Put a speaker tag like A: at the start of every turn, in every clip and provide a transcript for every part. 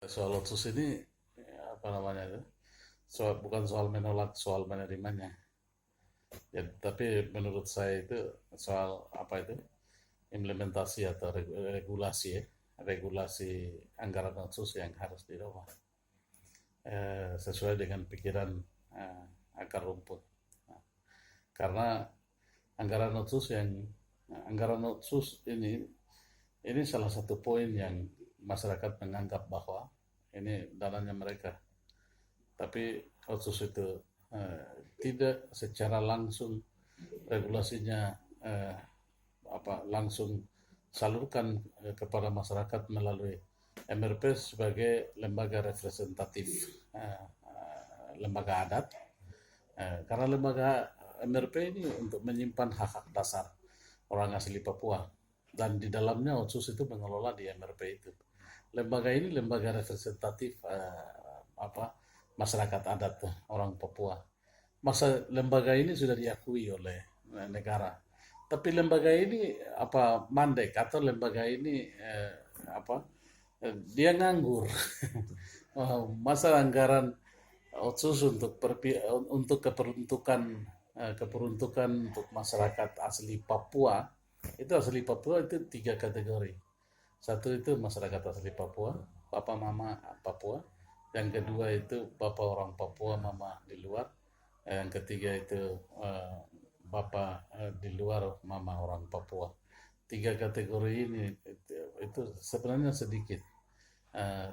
A: Soal otsus ini apa namanya itu? Bukan soal menolak soal menerimanya. Ya, tapi menurut saya itu soal apa itu? Implementasi atau regulasi ya. Regulasi anggaran otsus yang harus dirubah sesuai dengan pikiran akar rumput. Nah, karena anggaran otsus ini salah satu poin yang masyarakat menganggap bahwa ini dananya mereka. Tapi otsus itu eh, tidak secara langsung regulasinya eh, langsung salurkan kepada masyarakat melalui MRP sebagai lembaga representatif lembaga adat. Karena lembaga MRP ini untuk menyimpan hak-hak dasar orang asli Papua, dan di dalamnya otsus itu mengelola di MRP itu. Lembaga ini lembaga representatif masyarakat adat orang Papua. Lembaga ini sudah diakui oleh negara. Tapi lembaga ini mandek atau lembaga ini dia nganggur. Masa anggaran otsus untuk keperuntukan untuk masyarakat asli Papua, itu tiga kategori. Satu itu masyarakat asli Papua, Papa Mama Papua. Yang kedua itu Bapak orang Papua, Mama di luar. Yang ketiga itu Bapak di luar, Mama orang Papua. Tiga kategori ini itu sebenarnya sedikit.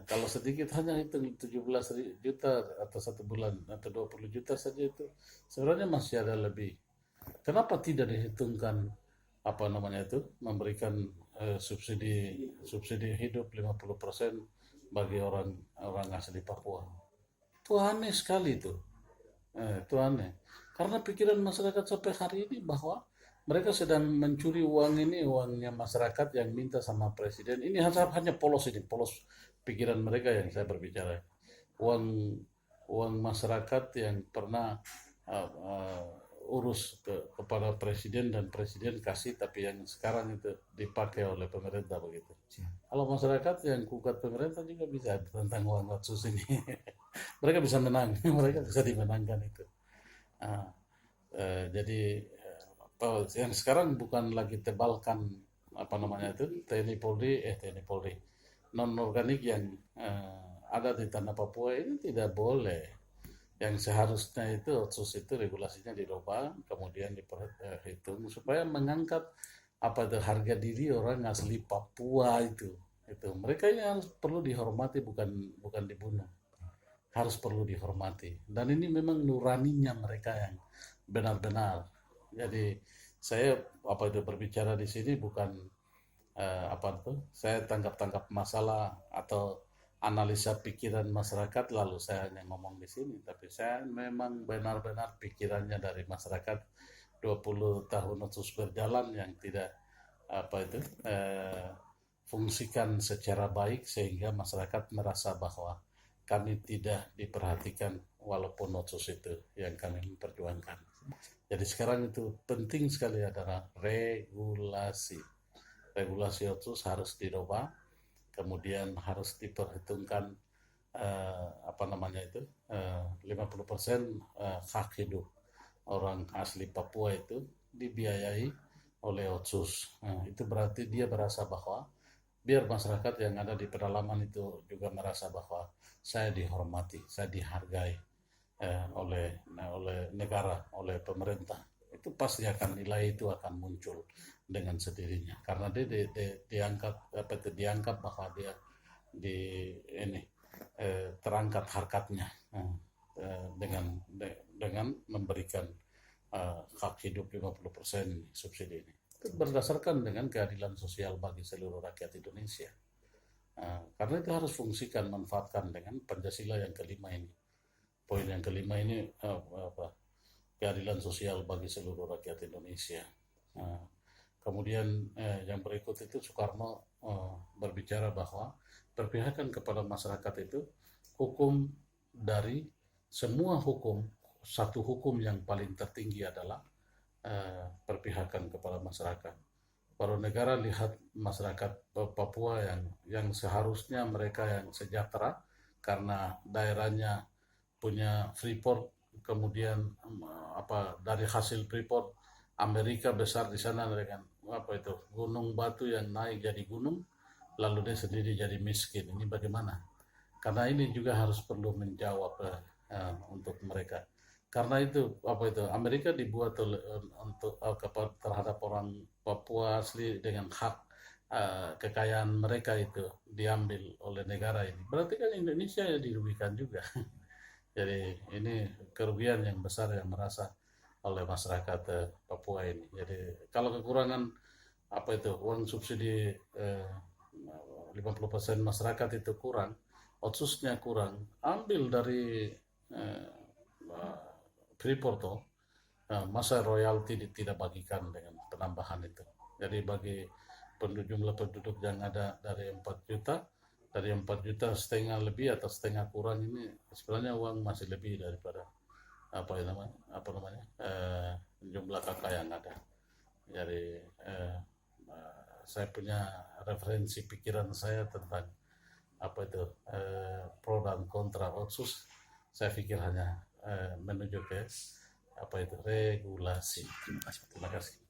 A: Kalau sedikit hanya itu 17 juta atau 1 bulan atau 20 juta saja, itu sebenarnya masih ada lebih. Kenapa tidak dihitungkan memberikan subsidi subsidi hidup 50% bagi orang orang asli Papua? Itu aneh sekali itu. Itu aneh. Karena pikiran masyarakat sampai hari ini bahwa mereka sedang mencuri uang, ini uangnya masyarakat yang minta sama presiden. Ini hanya polos pikiran mereka yang saya berbicara. Uang uang masyarakat yang pernah urus kepada presiden, dan presiden kasih, tapi yang sekarang itu dipakai oleh pemerintah begitu. Kalau masyarakat yang kukat pemerintah juga bisa tentang uang otsus ini. Mereka bisa menang, mereka bisa dimenangkan itu. Ah, jadi yang sekarang bukan lagi tebalkan TNI Polri non organik yang ada di tanah Papua ini tidak boleh. Yang seharusnya itu otsus itu regulasinya dirubah, kemudian diperhitung supaya mengangkat harga diri orang asli Papua itu mereka yang perlu dihormati, bukan bukan dibunuh, harus perlu dihormati. Dan ini memang nuraninya mereka yang benar-benar. Jadi saya berbicara di sini bukan saya tangkap-tangkap masalah atau analisa pikiran masyarakat lalu saya hanya ngomong di sini, tapi saya memang benar-benar pikirannya dari masyarakat 20 tahun terus berjalan yang tidak fungsikan secara baik, sehingga masyarakat merasa bahwa kami tidak diperhatikan walaupun otsus itu yang kami perjuangkan. Jadi sekarang itu penting sekali adalah regulasi. Regulasi otsus harus dirubah, kemudian harus diperhitungkan 50% hak hidup orang asli Papua itu dibiayai oleh otsus. Itu berarti dia merasa bahwa biar masyarakat yang ada di pedalaman itu juga merasa bahwa saya dihormati, saya dihargai oleh negara, oleh pemerintah. Itu pasti nilai itu akan muncul dengan sendirinya, karena dia dianggap bahwa dia terangkat harkatnya dengan memberikan hak hidup 50% subsidi ini. Itu berdasarkan dengan keadilan sosial bagi seluruh rakyat Indonesia. Karena itu harus fungsikan, manfaatkan dengan Pancasila yang kelima ini. Poin yang kelima ini keadilan sosial bagi seluruh rakyat Indonesia. Kemudian yang berikut itu Soekarno berbicara bahwa perpihakan kepada masyarakat itu hukum dari semua hukum, satu hukum yang paling tertinggi adalah perpihakan kepada masyarakat. baru negara lihat masyarakat Papua yang seharusnya mereka yang sejahtera karena daerahnya punya freeport, kemudian dari hasil freeport Amerika besar di sana dengan gunung batu yang naik jadi gunung, lalu dia sendiri jadi miskin. Ini bagaimana? Karena ini juga harus perlu menjawab untuk mereka. Karena itu Amerika dibuat untuk terhadap orang Papua asli dengan hak kekayaan mereka itu diambil oleh negara ini. Berarti kan Indonesia ya dirugikan juga. Jadi ini kerugian yang besar yang merasa oleh masyarakat Papua ini. Jadi kalau kekurangan uang subsidi 50% masyarakat itu kurang, otsusnya kurang, ambil dari Freeport masa royalti tidak bagikan dengan penambahan itu. Jadi bagi jumlah penduduk yang ada dari 4 juta, dari 4 juta setengah lebih atau setengah kurang ini sebenarnya uang masih lebih daripada jumlah kakak yang ada. Jadi saya punya referensi pikiran saya tentang pro dan kontra otsus. Saya pikir hanya menuju ke regulasi. Terima kasih.